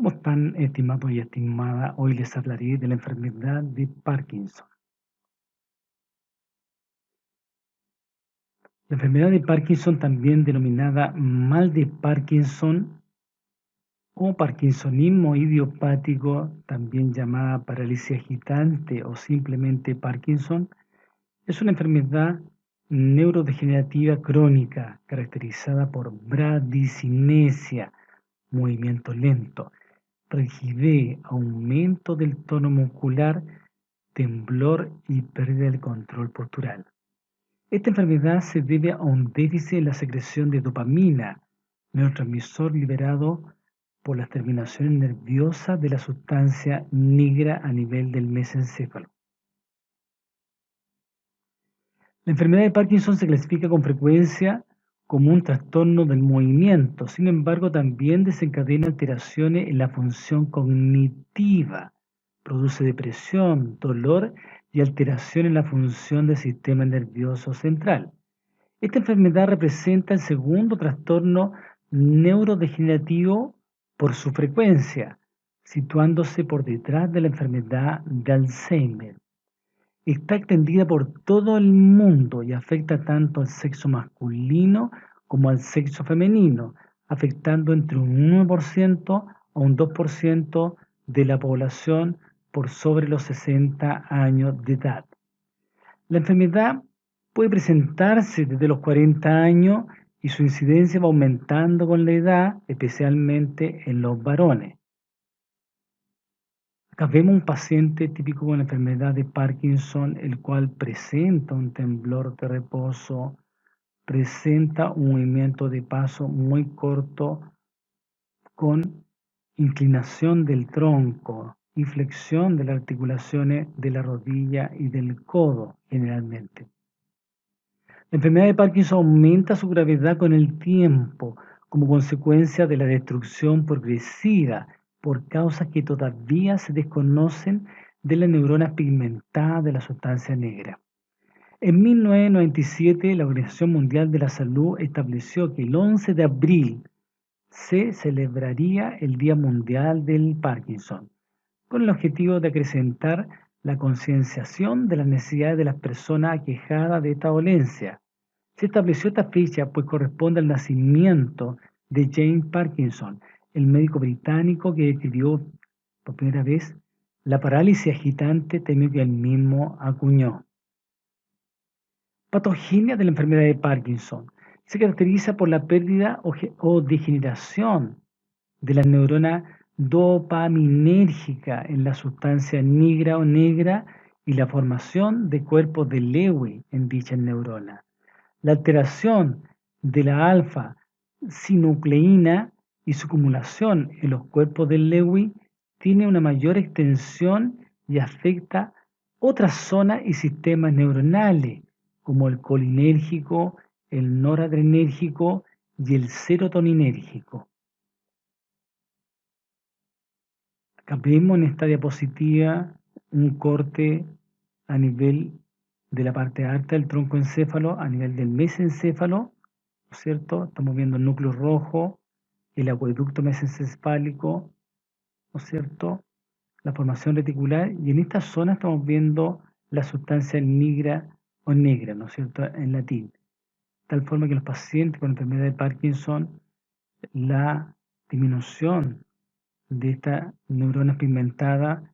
¿Cómo están, estimados y estimadas? Hoy les hablaré de la enfermedad de Parkinson. La enfermedad de Parkinson, también denominada mal de Parkinson o parkinsonismo idiopático, también llamada parálisis agitante o simplemente Parkinson, es una enfermedad neurodegenerativa crónica caracterizada por bradicinesia, movimiento lento, rigidez, aumento del tono muscular, temblor y pérdida del control postural. Esta enfermedad se debe a un déficit en la secreción de dopamina, neurotransmisor liberado por las terminaciones nerviosas de la sustancia negra a nivel del mesencéfalo. La enfermedad de Parkinson se clasifica con frecuencia como un trastorno del movimiento, sin embargo también desencadena alteraciones en la función cognitiva, produce depresión, dolor y alteración en la función del sistema nervioso central. Esta enfermedad representa el segundo trastorno neurodegenerativo por su frecuencia, situándose por detrás de la enfermedad de Alzheimer. Está extendida por todo el mundo y afecta tanto al sexo masculino como al sexo femenino, afectando entre un 1% a un 2% de la población por sobre los 60 años de edad. La enfermedad puede presentarse desde los 40 años y su incidencia va aumentando con la edad, especialmente en los varones. Acá vemos un paciente típico con la enfermedad de Parkinson, el cual presenta un temblor de reposo, presenta un movimiento de paso muy corto con inclinación del tronco y flexión de las articulaciones de la rodilla y del codo generalmente. La enfermedad de Parkinson aumenta su gravedad con el tiempo como consecuencia de la destrucción progresiva por causas que todavía se desconocen de las neuronas pigmentadas de la sustancia negra. En 1997, la Organización Mundial de la Salud estableció que el 11 de abril se celebraría el Día Mundial del Parkinson, con el objetivo de acrecentar la concienciación de las necesidades de las personas aquejadas de esta dolencia. Se estableció esta fecha pues corresponde al nacimiento de James Parkinson, el médico británico que describió por primera vez la parálisis agitante, término que él mismo acuñó. Patogenia de la enfermedad de Parkinson. Se caracteriza por la pérdida o degeneración de la neurona dopaminérgica en la sustancia negra o negra y la formación de cuerpos de Lewy en dichas neuronas. La alteración de la alfa-sinucleína y su acumulación en los cuerpos del Lewy tiene una mayor extensión y afecta otras zonas y sistemas neuronales, como el colinérgico, el noradrenérgico y el serotoninérgico. Acá vemos en esta diapositiva un corte a nivel de la parte alta del tronco encéfalo, a nivel del mesencéfalo, ¿no es cierto? Estamos viendo el núcleo rojo, el acueducto mesencefálico, ¿no es cierto? La formación reticular, y en esta zona estamos viendo la sustancia negra o negra, ¿no es cierto?, en latín. Tal forma que los pacientes con enfermedad de Parkinson, la disminución de esta neurona pigmentada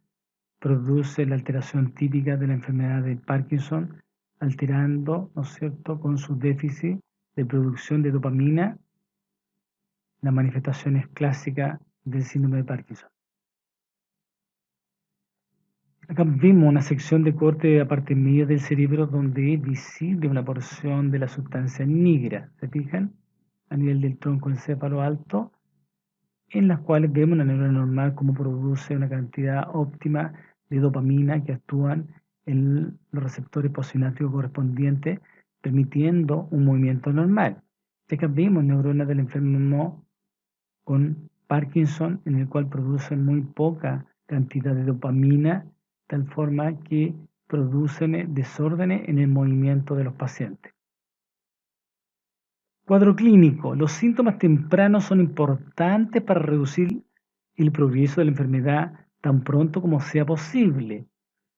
produce la alteración típica de la enfermedad de Parkinson, alterando, ¿no es cierto?, con su déficit de producción de dopamina, las manifestaciones clásicas del síndrome de Parkinson. Acá vimos una sección de corte de la parte media del cerebro donde es visible una porción de la sustancia negra, ¿se fijan? A nivel del tronco encéfalo alto, en las cuales vemos una neurona normal como produce una cantidad óptima de dopamina que actúan en los receptores postsinápticos correspondientes, permitiendo un movimiento normal. Acá vemos neuronas del enfermo con Parkinson, en el cual producen muy poca cantidad de dopamina, tal forma que producen desórdenes en el movimiento de los pacientes. Cuadro clínico. Los síntomas tempranos son importantes para reducir el progreso de la enfermedad tan pronto como sea posible,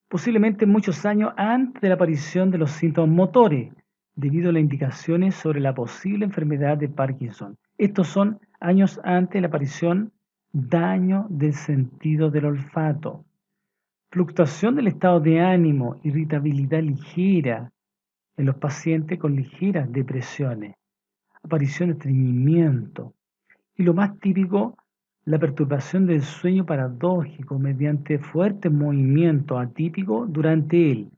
posiblemente muchos años antes de la aparición de los síntomas motores, debido a las indicaciones sobre la posible enfermedad de Parkinson. Estos son años antes de la aparición daño del sentido del olfato, fluctuación del estado de ánimo, irritabilidad ligera en los pacientes con ligeras depresiones, aparición de estreñimiento y lo más típico, la perturbación del sueño paradójico mediante fuertes movimientos atípicos durante él,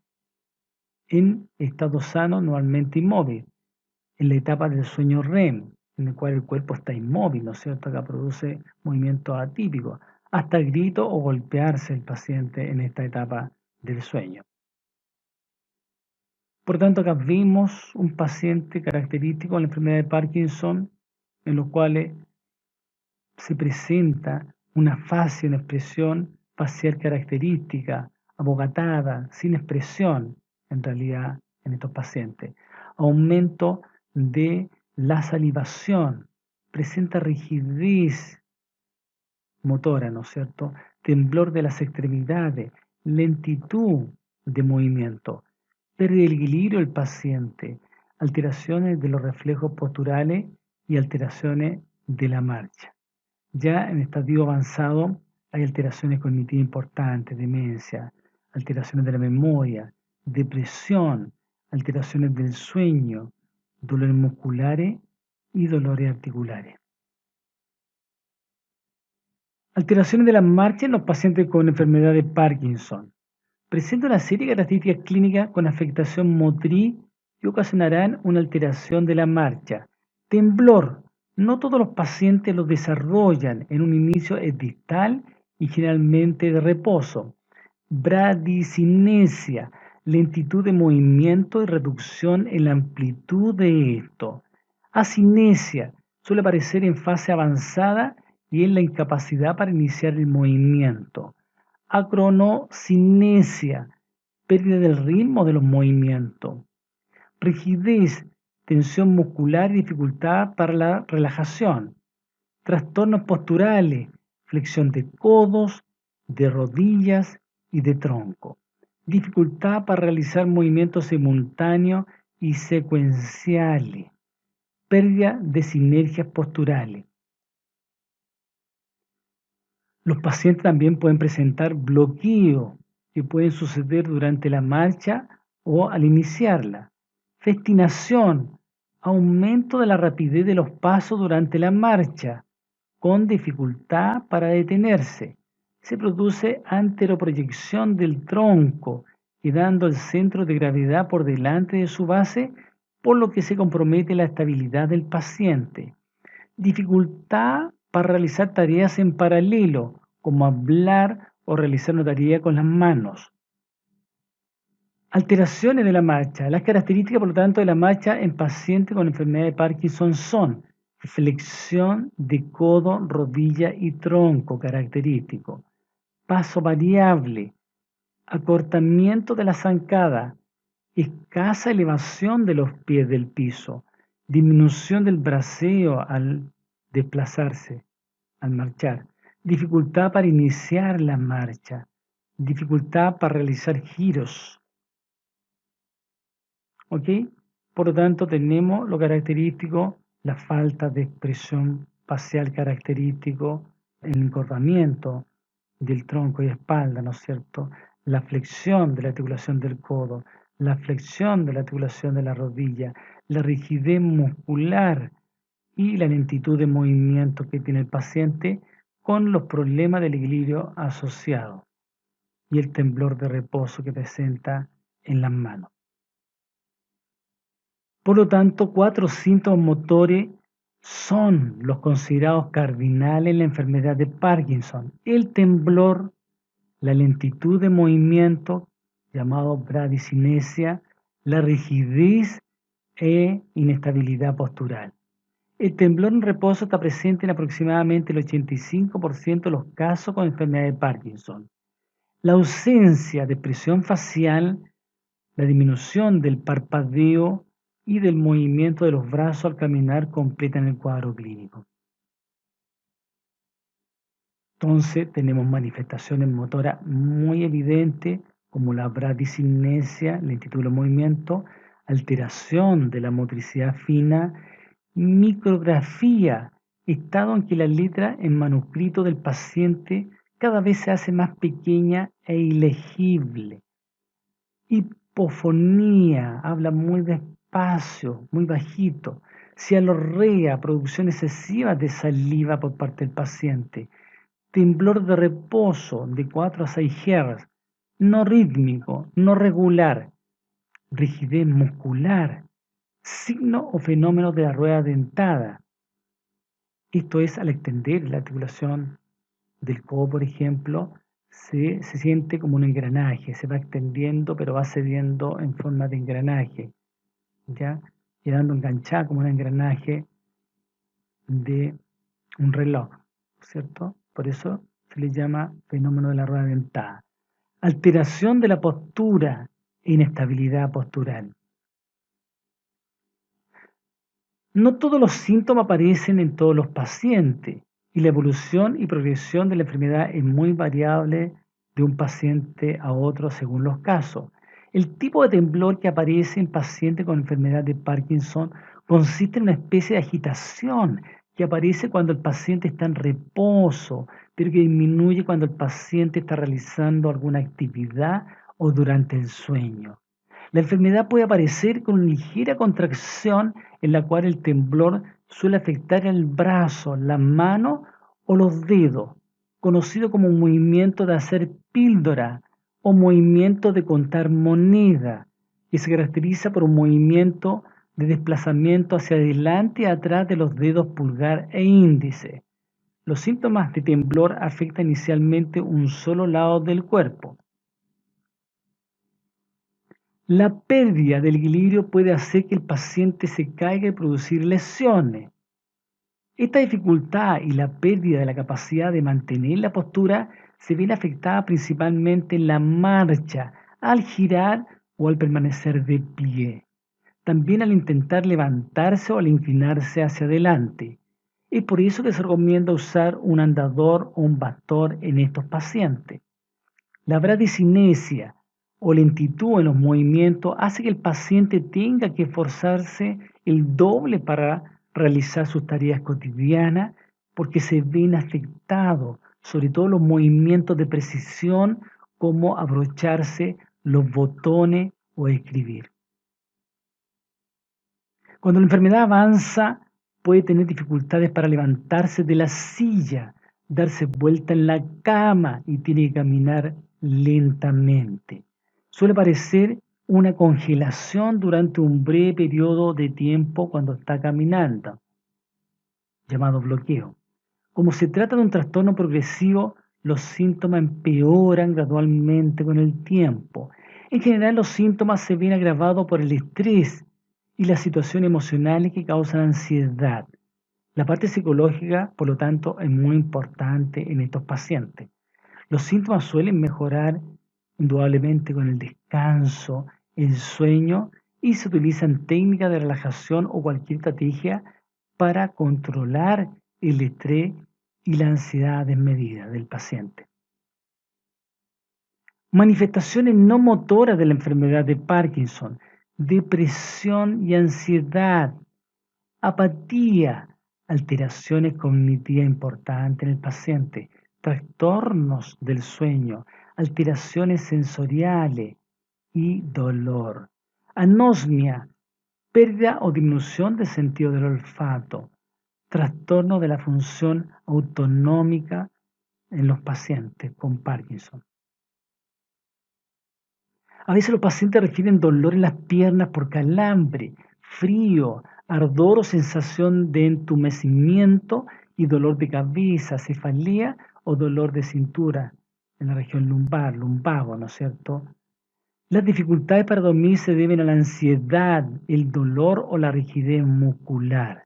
en estado sano normalmente inmóvil, en la etapa del sueño REM, en el cual el cuerpo está inmóvil, ¿no es cierto? Acá produce movimientos atípicos, hasta grito o golpearse el paciente en esta etapa del sueño. Por tanto, acá vimos un paciente característico de la enfermedad de Parkinson, en los cuales se presenta una fase, una expresión facial característica, abogatada, sin expresión, en realidad, en estos pacientes. Aumento de la salivación, presenta rigidez motora, ¿no es cierto? Temblor de las extremidades, lentitud de movimiento, pérdida del equilibrio del paciente, alteraciones de los reflejos posturales y alteraciones de la marcha. Ya en estadio avanzado hay alteraciones cognitivas importantes, demencia, alteraciones de la memoria, depresión, alteraciones del sueño, dolores musculares y dolores articulares. Alteraciones de la marcha en los pacientes con enfermedad de Parkinson. Presenta una serie de características clínicas con afectación motriz que ocasionarán una alteración de la marcha. Temblor. No todos los pacientes lo desarrollan. En un inicio es distal y generalmente de reposo. Bradicinesia. Lentitud de movimiento y reducción en la amplitud de esto. Asinesia. Suele aparecer en fase avanzada y en la incapacidad para iniciar el movimiento. Acronocinesia, pérdida del ritmo de los movimientos. Rigidez, tensión muscular y dificultad para la relajación. Trastornos posturales, flexión de codos, de rodillas y de tronco. Dificultad para realizar movimientos simultáneos y secuenciales. Pérdida de sinergias posturales. Los pacientes también pueden presentar bloqueo que pueden suceder durante la marcha o al iniciarla. Festinación, aumento de la rapidez de los pasos durante la marcha, con dificultad para detenerse. Se produce anteroproyección del tronco, quedando el centro de gravedad por delante de su base, por lo que se compromete la estabilidad del paciente. Dificultad para realizar tareas en paralelo, como hablar o realizar una tarea con las manos. Alteraciones de la marcha. Las características, por lo tanto, de la marcha en pacientes con enfermedad de Parkinson son flexión de codo, rodilla y tronco característico, paso variable, acortamiento de la zancada, escasa elevación de los pies del piso, disminución del braceo al desplazarse, al marchar, dificultad para iniciar la marcha, dificultad para realizar giros. ¿Ok? Por lo tanto, tenemos lo característico, la falta de expresión facial característico, el encorvamiento del tronco y espalda, ¿no es cierto? La flexión de la articulación del codo, la flexión de la articulación de la rodilla, la rigidez muscular y la lentitud de movimiento que tiene el paciente con los problemas del equilibrio asociado y el temblor de reposo que presenta en las manos. Por lo tanto, 4 síntomas motores son los considerados cardinales en la enfermedad de Parkinson: el temblor, la lentitud de movimiento, llamado bradicinesia, la rigidez e inestabilidad postural. El temblor en reposo está presente en aproximadamente el 85% de los casos con enfermedad de Parkinson. La ausencia de expresión facial, la disminución del parpadeo y del movimiento de los brazos al caminar completan el cuadro clínico. Entonces tenemos manifestaciones motoras muy evidentes como la bradicinesia, lentitud del movimiento, alteración de la motricidad fina, micrografía, estado en que la letra en manuscrito del paciente cada vez se hace más pequeña e ilegible. Hipofonía, habla muy despacio, muy bajito. Cialorrea, producción excesiva de saliva por parte del paciente. Temblor de reposo de 4 a 6 Hz, no rítmico, no regular. Rigidez muscular, signo o fenómeno de la rueda dentada. Esto es al extender la articulación del codo, por ejemplo, se siente como un engranaje, se va extendiendo, pero va cediendo en forma de engranaje, ¿ya? Quedando enganchada como un engranaje de un reloj, ¿cierto? Por eso se le llama fenómeno de la rueda dentada. Alteración de la postura e inestabilidad postural. No todos los síntomas aparecen en todos los pacientes y la evolución y progresión de la enfermedad es muy variable de un paciente a otro según los casos. El tipo de temblor que aparece en pacientes con enfermedad de Parkinson consiste en una especie de agitación que aparece cuando el paciente está en reposo, pero que disminuye cuando el paciente está realizando alguna actividad o durante el sueño. La enfermedad puede aparecer con una ligera contracción en la cual el temblor suele afectar el brazo, la mano o los dedos, conocido como movimiento de hacer píldora o movimiento de contar moneda, que se caracteriza por un movimiento de desplazamiento hacia adelante y atrás de los dedos pulgar e índice. Los síntomas de temblor afectan inicialmente un solo lado del cuerpo. La pérdida del equilibrio puede hacer que el paciente se caiga y producir lesiones. Esta dificultad y la pérdida de la capacidad de mantener la postura se ven afectadas principalmente en la marcha, al girar o al permanecer de pie. También al intentar levantarse o al inclinarse hacia adelante. Es por eso que se recomienda usar un andador o un bastón en estos pacientes. La bradicinesia o lentitud en los movimientos hace que el paciente tenga que esforzarse el doble para realizar sus tareas cotidianas porque se ven afectados, sobre todo los movimientos de precisión como abrocharse los botones o escribir. Cuando la enfermedad avanza, puede tener dificultades para levantarse de la silla, darse vuelta en la cama y tiene que caminar lentamente. Suele parecer una congelación durante un breve periodo de tiempo cuando está caminando, llamado bloqueo. Como se trata de un trastorno progresivo, los síntomas empeoran gradualmente con el tiempo. En general, los síntomas se ven agravados por el estrés y las situaciones emocionales que causan ansiedad. La parte psicológica, por lo tanto, es muy importante en estos pacientes. Los síntomas suelen mejorar indudablemente con el descanso, el sueño y se utilizan técnicas de relajación o cualquier estrategia para controlar el estrés y la ansiedad desmedida del paciente. Manifestaciones no motoras de la enfermedad de Parkinson: depresión y ansiedad, apatía, alteraciones cognitivas importantes en el paciente, trastornos del sueño, alteraciones sensoriales y dolor, anosmia, pérdida o disminución del sentido del olfato, trastorno de la función autonómica en los pacientes con Parkinson. A veces los pacientes refieren dolor en las piernas por calambre, frío, ardor o sensación de entumecimiento y dolor de cabeza, cefalea o dolor de cintura en la región lumbar, lumbago, ¿no es cierto? Las dificultades para dormir se deben a la ansiedad, el dolor o la rigidez muscular.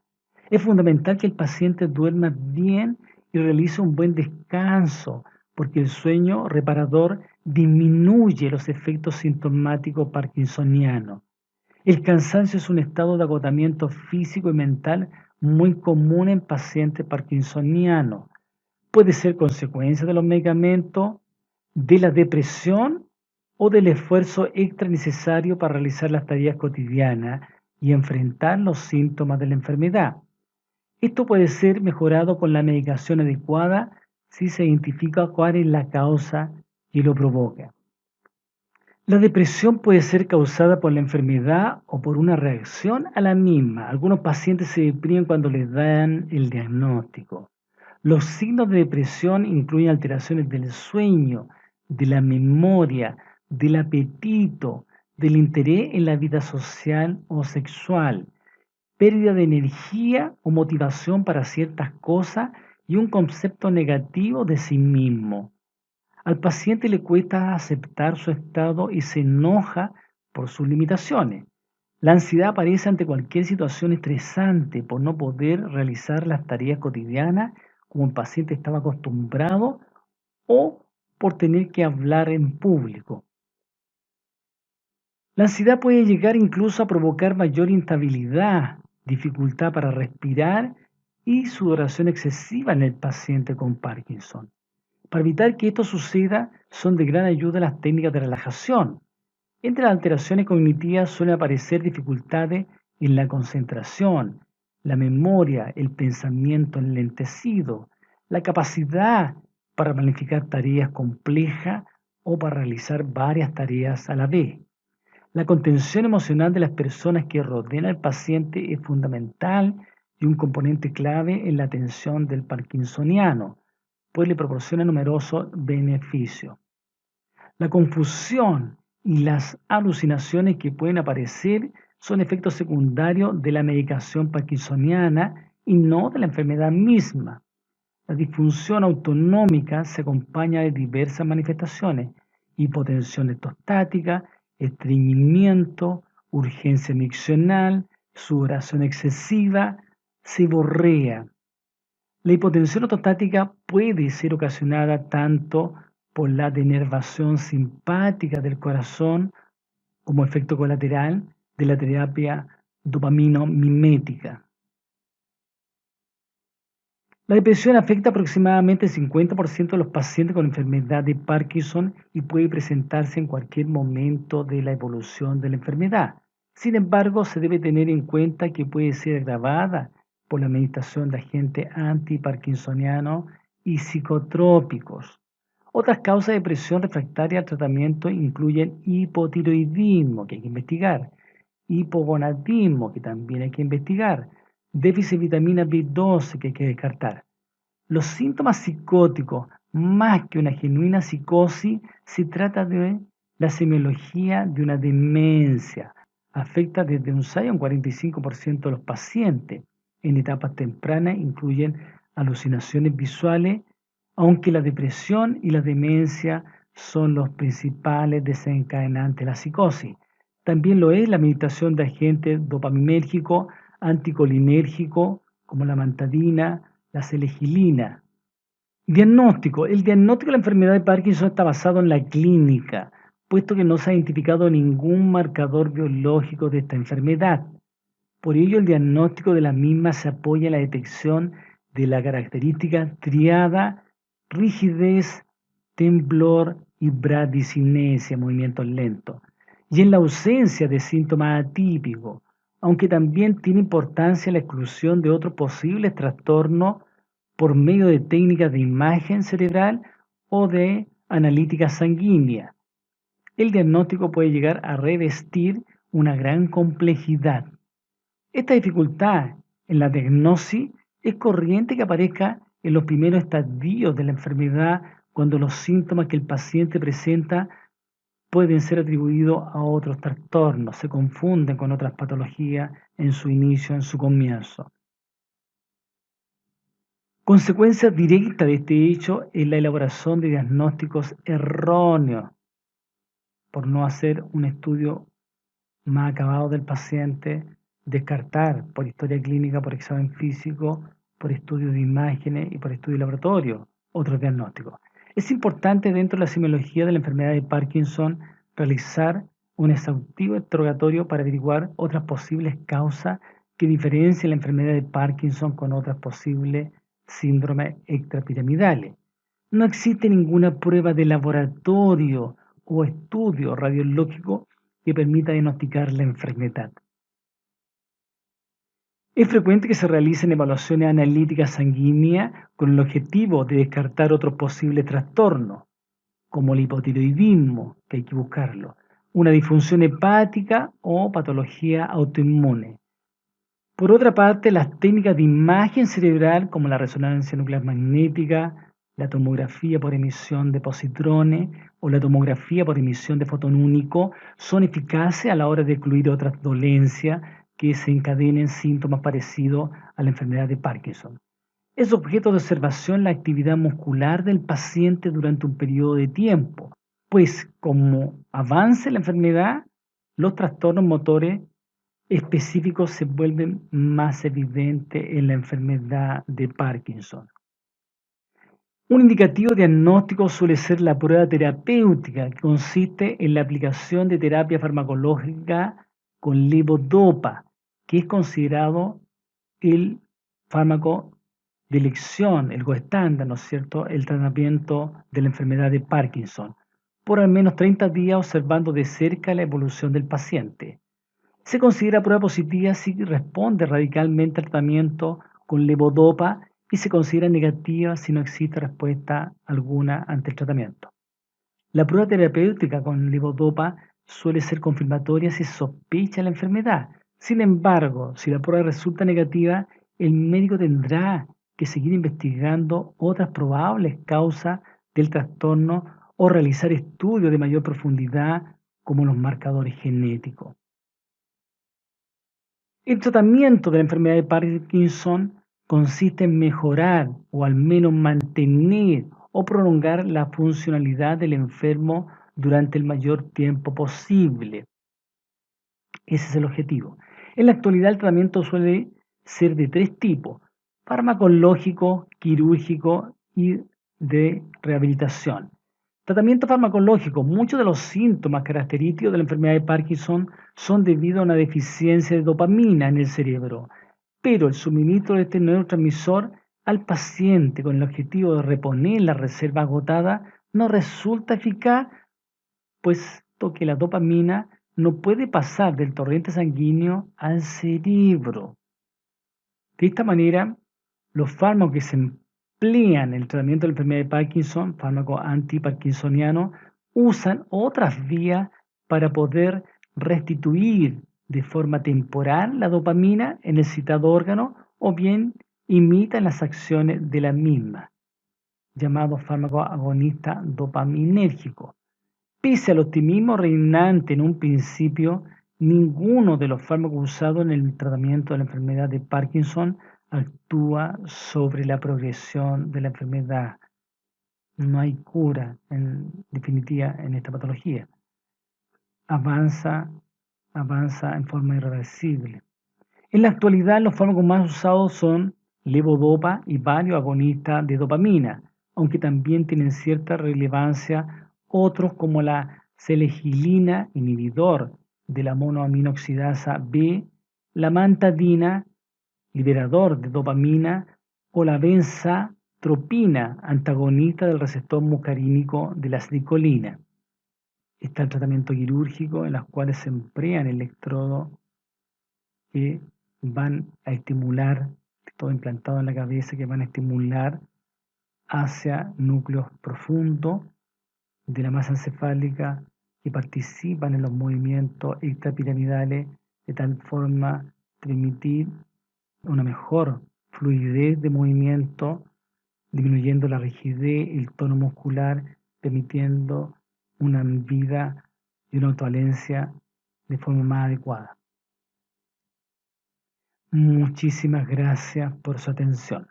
Es fundamental que el paciente duerma bien y realice un buen descanso, porque el sueño reparador disminuye los efectos sintomáticos parkinsonianos. El cansancio es un estado de agotamiento físico y mental muy común en pacientes parkinsonianos. Puede ser consecuencia de los medicamentos, de la depresión o del esfuerzo extra necesario para realizar las tareas cotidianas y enfrentar los síntomas de la enfermedad. Esto puede ser mejorado con la medicación adecuada si se identifica cuál es la causa que lo provoca. La depresión puede ser causada por la enfermedad o por una reacción a la misma. Algunos pacientes se deprimen cuando les dan el diagnóstico. Los signos de depresión incluyen alteraciones del sueño, de la memoria, del apetito, del interés en la vida social o sexual, pérdida de energía o motivación para ciertas cosas y un concepto negativo de sí mismo. Al paciente le cuesta aceptar su estado y se enoja por sus limitaciones. La ansiedad aparece ante cualquier situación estresante por no poder realizar las tareas cotidianas como el paciente estaba acostumbrado o por tener que hablar en público. La ansiedad puede llegar incluso a provocar mayor instabilidad, dificultad para respirar y sudoración excesiva en el paciente con Parkinson. Para evitar que esto suceda, son de gran ayuda las técnicas de relajación. Entre las alteraciones cognitivas suelen aparecer dificultades en la concentración, la memoria, el pensamiento enlentecido, la capacidad para planificar tareas complejas o para realizar varias tareas a la vez. La contención emocional de las personas que rodean al paciente es fundamental y un componente clave en la atención del parkinsoniano, pues le proporciona numerosos beneficios. La confusión y las alucinaciones que pueden aparecer son efectos secundarios de la medicación parkinsoniana y no de la enfermedad misma. La disfunción autonómica se acompaña de diversas manifestaciones: hipotensión ortostática, estreñimiento, urgencia miccional, sudoración excesiva, seborrea. La hipotensión ortostática puede ser ocasionada tanto por la denervación simpática del corazón como efecto colateral de la terapia dopaminomimética. La depresión afecta aproximadamente el 50% de los pacientes con enfermedad de Parkinson y puede presentarse en cualquier momento de la evolución de la enfermedad. Sin embargo, se debe tener en cuenta que puede ser agravada por la administración de agentes antiparkinsonianos y psicotrópicos. Otras causas de depresión refractaria al tratamiento incluyen hipotiroidismo, que hay que investigar, hipogonadismo, que también hay que investigar, déficit de vitamina B12, que hay que descartar. Los síntomas psicóticos, más que una genuina psicosis, se trata de la semiología de una demencia. Afecta desde un 6 a un 45% de los pacientes. En etapas tempranas incluyen alucinaciones visuales, aunque la depresión y la demencia son los principales desencadenantes de la psicosis. También lo es la administración de agentes dopaminérgicos, anticolinérgicos, como la mantadina, la selegilina. Diagnóstico. El diagnóstico de la enfermedad de Parkinson está basado en la clínica, puesto que no se ha identificado ningún marcador biológico de esta enfermedad. Por ello, el diagnóstico de la misma se apoya en la detección de la característica triada, rigidez, temblor y bradicinesia, movimientos lentos, y en la ausencia de síntomas atípicos, aunque también tiene importancia la exclusión de otros posibles trastornos por medio de técnicas de imagen cerebral o de analítica sanguínea. El diagnóstico puede llegar a revestir una gran complejidad. Esta dificultad en la diagnosis es corriente que aparezca en los primeros estadios de la enfermedad, cuando los síntomas que el paciente presenta pueden ser atribuidos a otros trastornos, se confunden con otras patologías en su inicio, en su comienzo. Consecuencia directa de este hecho es la elaboración de diagnósticos erróneos por no hacer un estudio más acabado del paciente, descartar por historia clínica, por examen físico, por estudio de imágenes y por estudio de laboratorio otros diagnósticos. Es importante dentro de la semiología de la enfermedad de Parkinson realizar un exhaustivo interrogatorio para averiguar otras posibles causas que diferencien la enfermedad de Parkinson con otras posibles síndromes extrapiramidales. No existe ninguna prueba de laboratorio o estudio radiológico que permita diagnosticar la enfermedad. Es frecuente que se realicen evaluaciones analíticas sanguíneas con el objetivo de descartar otros posibles trastornos, como el hipotiroidismo, que hay que buscarlo, una disfunción hepática o patología autoinmune. Por otra parte, las técnicas de imagen cerebral, como la resonancia nuclear magnética, la tomografía por emisión de positrones o la tomografía por emisión de fotón único, son eficaces a la hora de excluir otras dolencias que desencadenen síntomas parecidos a la enfermedad de Parkinson. Es objeto de observación la actividad muscular del paciente durante un periodo de tiempo, pues como avance la enfermedad, los trastornos motores específicos se vuelven más evidentes en la enfermedad de Parkinson. Un indicativo diagnóstico suele ser la prueba terapéutica, que consiste en la aplicación de terapia farmacológica con levodopa, que es considerado el fármaco de elección, el gold estándar, ¿no es cierto?, el tratamiento de la enfermedad de Parkinson, por al menos 30 días observando de cerca la evolución del paciente. Se considera prueba positiva si responde radicalmente al tratamiento con levodopa y se considera negativa si no existe respuesta alguna ante el tratamiento. La prueba terapéutica con levodopa suele ser confirmatoria si se sospecha la enfermedad. Sin embargo, si la prueba resulta negativa, el médico tendrá que seguir investigando otras probables causas del trastorno o realizar estudios de mayor profundidad como los marcadores genéticos. El tratamiento de la enfermedad de Parkinson consiste en mejorar o al menos mantener o prolongar la funcionalidad del enfermo durante el mayor tiempo posible. Ese es el objetivo. En la actualidad el tratamiento suele ser de tres tipos: farmacológico, quirúrgico y de rehabilitación. Tratamiento farmacológico. Muchos de los síntomas característicos de la enfermedad de Parkinson son debido a una deficiencia de dopamina en el cerebro, pero el suministro de este neurotransmisor al paciente con el objetivo de reponer la reserva agotada no resulta eficaz, puesto que la dopamina no puede pasar del torrente sanguíneo al cerebro. De esta manera, los fármacos que se emplean en el tratamiento de la enfermedad de Parkinson, fármacos antiparkinsonianos, usan otras vías para poder restituir de forma temporal la dopamina en el citado órgano o bien imitan las acciones de la misma, llamados fármacos agonistas dopaminérgicos. Pese al optimismo reinante en un principio, ninguno de los fármacos usados en el tratamiento de la enfermedad de Parkinson actúa sobre la progresión de la enfermedad. No hay cura, en definitiva, en esta patología. Avanza en forma irreversible. En la actualidad, los fármacos más usados son levodopa y varios agonistas de dopamina, aunque también tienen cierta relevancia otros como la selegilina, inhibidor de la monoaminoxidasa B, la mantadina, liberador de dopamina, o la benzatropina, antagonista del receptor muscarínico de la acetilcolina. Está el tratamiento quirúrgico, en los cuales se emplean electrodos que van a estimular, todo implantado en la cabeza, que van a estimular hacia núcleos profundos de la masa encefálica que participan en los movimientos extrapiramidales de tal forma permitir una mejor fluidez de movimiento, disminuyendo la rigidez, el tono muscular, permitiendo una vida y una autovalencia de forma más adecuada. Muchísimas gracias por su atención.